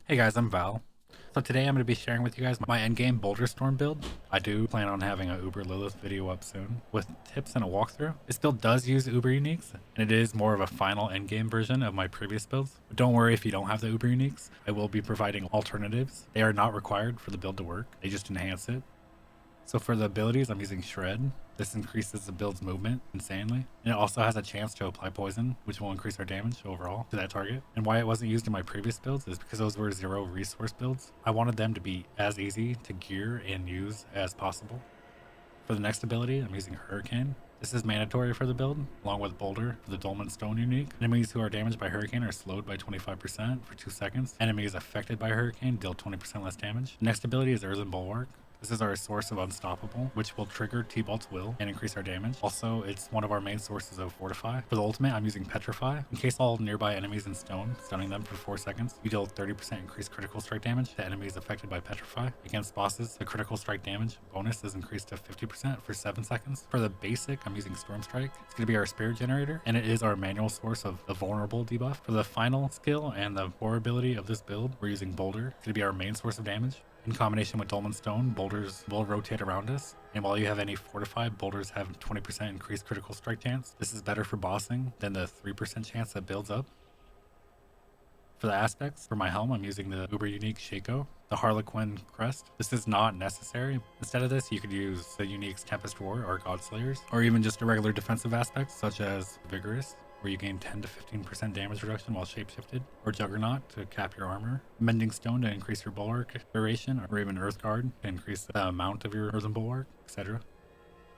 Hey guys, I'm Val. So today I'm going to be sharing with you guys my endgame Boulder Storm build. I do plan on having a Uber Lilith video up soon with tips and a walkthrough. This build does use Uber Uniques, and it is more of a final endgame version of my previous builds. But don't worry if you don't have the Uber Uniques, I will be providing alternatives. They are not required for the build to work, they just enhance it. So for the abilities, I'm using Shred. This increases the build's movement insanely. And it also has a chance to apply poison, which will increase our damage overall to that target. And why it wasn't used in my previous builds is because those were 0 resource builds. I wanted them to be as easy to gear and use as possible. For the next ability, I'm using Hurricane. This is mandatory for the build, along with Boulder for the Dolmen Stone unique. Enemies who are damaged by Hurricane are slowed by 25% for 2 seconds. Enemies affected by Hurricane deal 20% less damage. The next ability is Earthen Bulwark. This is our source of Unstoppable, which will trigger T-Bolt's will and increase our damage. Also, it's one of our main sources of Fortify. For the ultimate, I'm using Petrify. In case all nearby enemies in stone, stunning them for 4 seconds, you deal 30% increased critical strike damage to enemies affected by Petrify. Against bosses, the critical strike damage bonus is increased to 50% for 7 seconds. For the basic, I'm using Storm Strike. It's going to be our spirit generator, and it is our manual source of the vulnerable debuff. For the final skill and the core ability of this build, we're using Boulder. It's going to be our main source of damage. In combination with Dolmen Stone, boulders will rotate around us, and while you have any fortified, boulders have 20% increased critical strike chance. This is better for bossing than the 3% chance that builds up. For the aspects, for my helm, I'm using the uber unique Shaco, the Harlequin crest. This is not necessary. Instead of this, you could use the unique's Tempest Roar or Godslayers, or even just a regular defensive aspect such as Vigorous, where you gain 10 to 15% damage reduction while shapeshifted, or Juggernaut to cap your armor, Mending Stone to increase your bulwark duration, or even Earth Guard to increase the amount of your earthen bulwark, etc.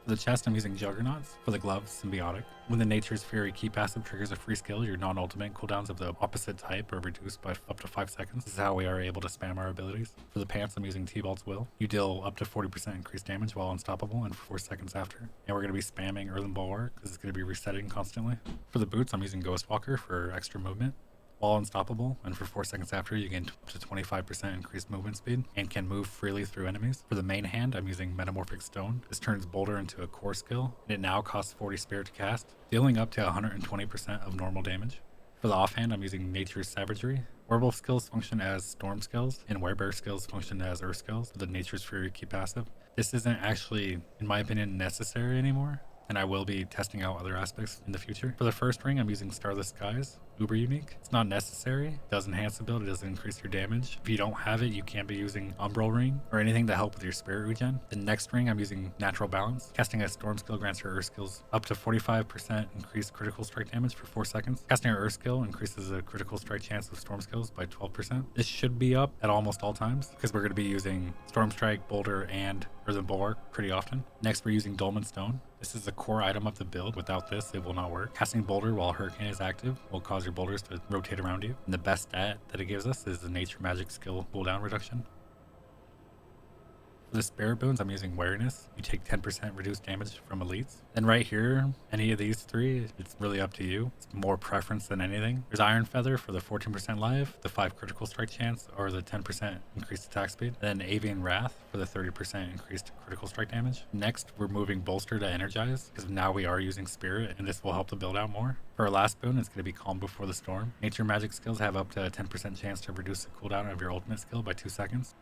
For the chest, I'm using Juggernauts. For the gloves, Symbiotic. When the Nature's Fury key passive triggers a free skill, your non-ultimate cooldowns of the opposite type are reduced by up to 5 seconds. This is how we are able to spam our abilities. For the pants, I'm using T-Bolt's Will. You deal up to 40% increased damage while unstoppable and for 4 seconds after. And we're going to be spamming Earthen Bulwark because it's going to be resetting constantly. For the boots, I'm using Ghostwalker for extra movement. While unstoppable, and for 4 seconds after, you gain up to 25% increased movement speed and can move freely through enemies. For the main hand, I'm using Metamorphic Stone. This turns Boulder into a core skill, and it now costs 40 spirit to cast, dealing up to 120% of normal damage. For the offhand, I'm using Nature's Savagery. Werewolf skills function as storm skills, and werebear skills function as earth skills with the Nature's Fury key passive. This isn't actually, in my opinion, necessary anymore, and I will be testing out other aspects in the future. For the first ring, I'm using Starless Skies, uber unique. It's not necessary. It does enhance the build, it doesn't increase your damage. If you don't have it, you can be using Umbral Ring or anything to help with your spirit regen. The next ring, I'm using Natural Balance. Casting a storm skill grants your earth skills up to 45% increased critical strike damage for 4 seconds. Casting your earth skill increases the critical strike chance of storm skills by 12%. This should be up at almost all times because we're going to be using Storm Strike, Boulder, and Earthen Bulwark pretty often. Next, we're using Dolmen Stone. This is the core item of the build. Without this, it will not work. Casting Boulder while Hurricane is active will cause your boulders to rotate around you. And the best stat that it gives us is the Nature Magic skill cooldown reduction. For the spirit boons, I'm using Wariness. You take 10% reduced damage from elites. And right here, any of these three, it's really up to you. It's more preference than anything. There's Iron Feather for the 14% life, the 5 critical strike chance, or the 10% increased attack speed. Then Avian Wrath for the 30% increased critical strike damage. Next, we're moving Bolster to Energize, because now we are using Spirit, and this will help the build out more. For our last boon, it's going to be Calm Before the Storm. Nature Magic skills have up to a 10% chance to reduce the cooldown of your ultimate skill by 2 seconds.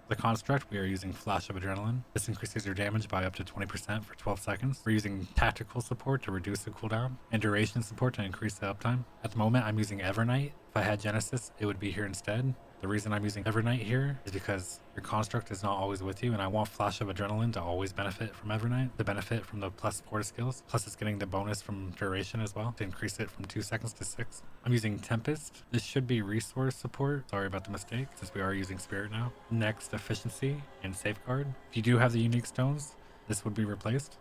The construct, we are using Flash of Adrenaline. This increases your damage by up to 20% for 12 seconds. We're using tactical support to reduce the cooldown and duration support to increase the uptime. At the moment, I'm using Evernight. If I had Genesis, it would be here instead. The reason I'm using Evernight here is because your construct is not always with you, and I want Flash of Adrenaline to always benefit from Evernight, to benefit from the plus 4 skills. Plus, it's getting the bonus from duration as well, to increase it from 2 seconds to 6. I'm using Tempest. This should be resource support. Sorry about the mistake, since we are using Spirit now. Next, Efficiency and Safeguard. If you do have the unique stones, this would be replaced.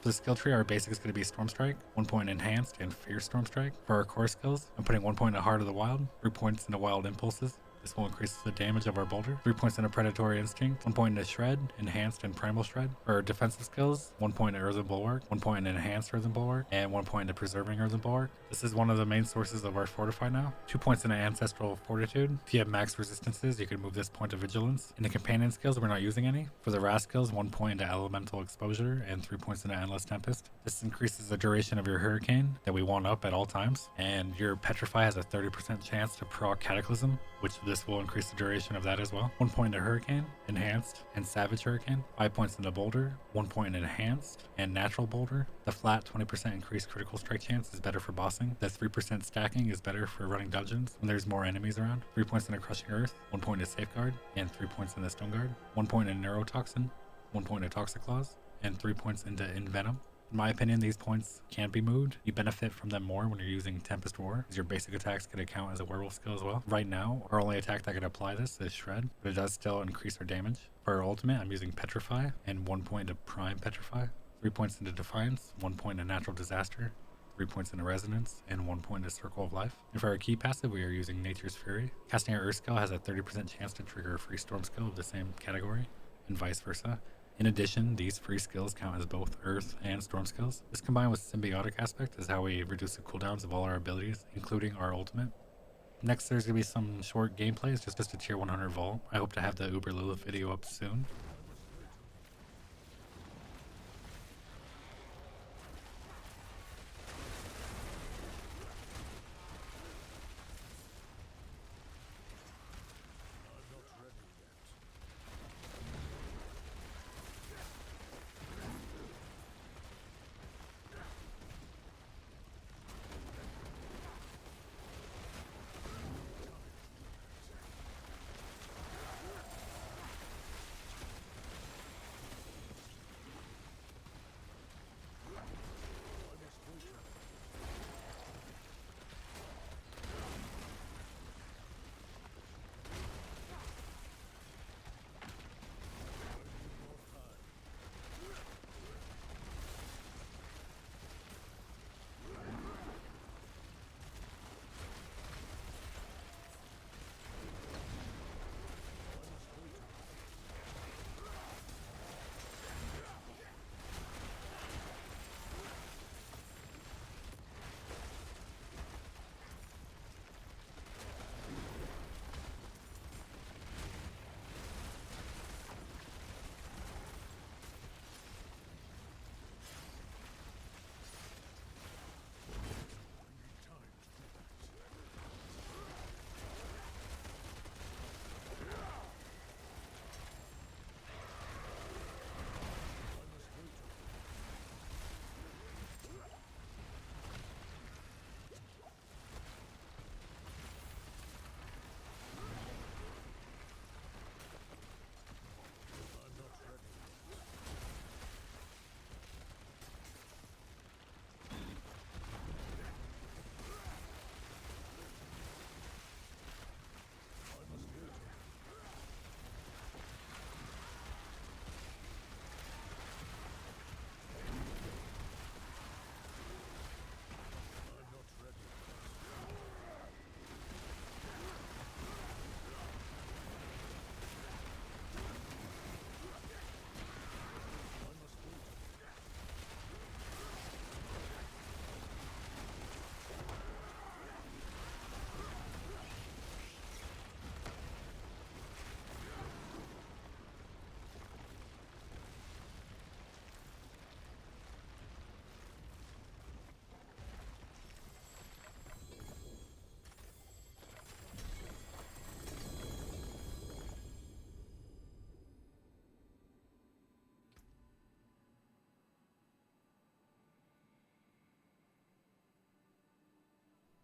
For the skill tree, our basic is going to be Storm Strike, 1 point Enhanced, and Fierce Storm Strike. For our core skills, I'm putting 1 point in Heart of the Wild, 3 points into Wild Impulses. This will increase the damage of our boulder. 3 points into Predatory Instinct, 1 point into Shred, Enhanced, and Primal Shred. For our defensive skills, 1 point into Earthen Bulwark, 1 point in Enhanced Earthen Bulwark, and 1 point into Preserving Earthen Bulwark. This is one of the main sources of our Fortify now. 2 points into Ancestral Fortitude. If you have max resistances, you can move this point to Vigilance. In the companion skills, we're not using any. For the RAS skills, 1 point into Elemental Exposure and 3 points into Endless Tempest. This increases the duration of your Hurricane that we want up at all times. And your Petrify has a 30% chance to proc Cataclysm, which this will increase the duration of that as well. 1 point into Hurricane, Enhanced, and Savage Hurricane. 5 points into Boulder, 1 point in Enhanced, and Natural Boulder. The flat 20% increased critical strike chance is better for bossing. The 3% stacking is better for running dungeons when there's more enemies around. 3 points into Crushing Earth, 1 point into Safeguard, and 3 points into Stone Guard. 1 point in Neurotoxin, 1 point into Toxic Claws, and 3 points into Envenom. In my opinion, these points can be moved. You benefit from them more when you're using Tempest Roar, as your basic attacks could count as a werewolf skill as well. Right now, our only attack that could apply this is Shred, but it does still increase our damage. For our ultimate, I'm using Petrify, and 1 point to Prime Petrify, 3 points into Defiance, 1 point into Natural Disaster, 3 points into Resonance, and 1 point into Circle of Life. And for our key passive, we are using Nature's Fury. Casting our Earth skill has a 30% chance to trigger a free Storm skill of the same category, and vice versa. In addition, these free skills count as both Earth and Storm skills. This combined with Symbiotic Aspect is how we reduce the cooldowns of all our abilities, including our ultimate. Next, there's going to be some short gameplays, just a tier 100 vault. I hope to have the Uber Lilith video up soon.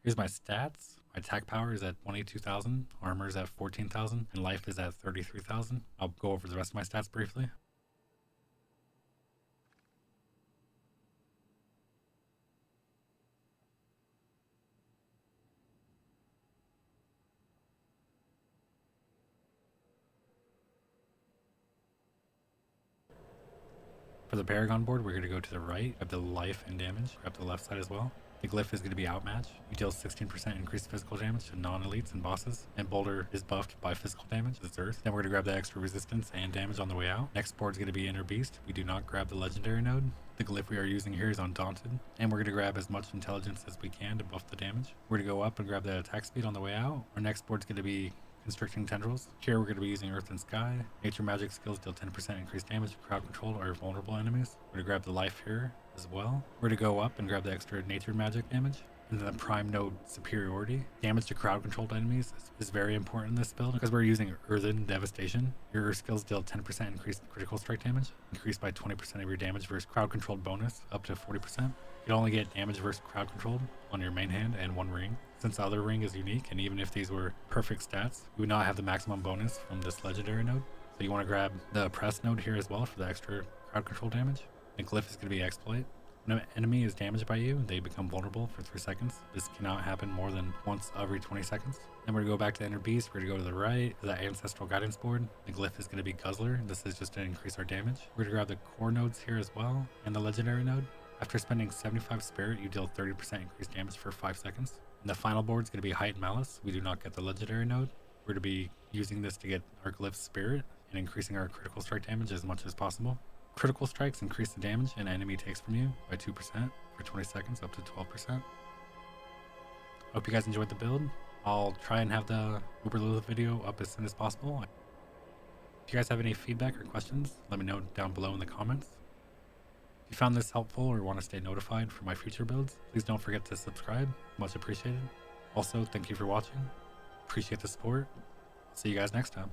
Here's my stats. My attack power is at 22,000, armor is at 14,000, and life is at 33,000. I'll go over the rest of my stats briefly. For the Paragon board, we're going to go to the right, grab the life and damage, grab the left side as well. The glyph is going to be Outmatch. You deal 16% increased physical damage to non-elites and bosses, and Boulder is buffed by physical damage. It's Earth. Then we're going to grab the extra resistance and damage on the way out. Next board is going to be Inner Beast. We do not grab the legendary node. The glyph we are using here is Undaunted, and we're going to grab as much intelligence as we can to buff the damage. We're going to go up and grab the attack speed on the way out. Our next board is going to be Constricting Tendrils. Here we're going to be using Earth and Sky. Nature magic skills deal 10% increased damage to crowd controlled or vulnerable enemies. We're going to grab the life here as well. We're going to go up and grab the extra nature magic damage. And then the prime node superiority. Damage to crowd controlled enemies is very important in this build because we're using Earthen Devastation. Your skills deal 10% increased critical strike damage, increased by 20% of your damage versus crowd controlled bonus up to 40%. You only get damage versus crowd controlled on your main hand and one ring. Since the other ring is unique, and even if these were perfect stats, you would not have the maximum bonus from this legendary node. So you want to grab the press node here as well for the extra crowd control damage. The glyph is going to be Exploit. When an enemy is damaged by you, they become vulnerable for 3 seconds. This cannot happen more than once every 20 seconds. Then we're going to go back to Inner Beast. We're going to go to the right to the Ancestral Guidance board. The glyph is going to be Guzzler. This is just to increase our damage. We're going to grab the core nodes here as well, and the legendary node. After spending 75 spirit, you deal 30% increased damage for 5 seconds. And the final board is going to be Height and Malice. We do not get the legendary node. We're to be using this to get our glyph spirit and increasing our critical strike damage as much as possible. Critical strikes increase the damage an enemy takes from you by 2% for 20 seconds up to 12%. Hope you guys enjoyed the build. I'll try and have the Uber Lilith video up as soon as possible. If you guys have any feedback or questions, let me know down below in the comments. If you found this helpful or want to stay notified for my future builds, please don't forget to subscribe. Much appreciated. Also, thank you for watching. Appreciate the support. See you guys next time.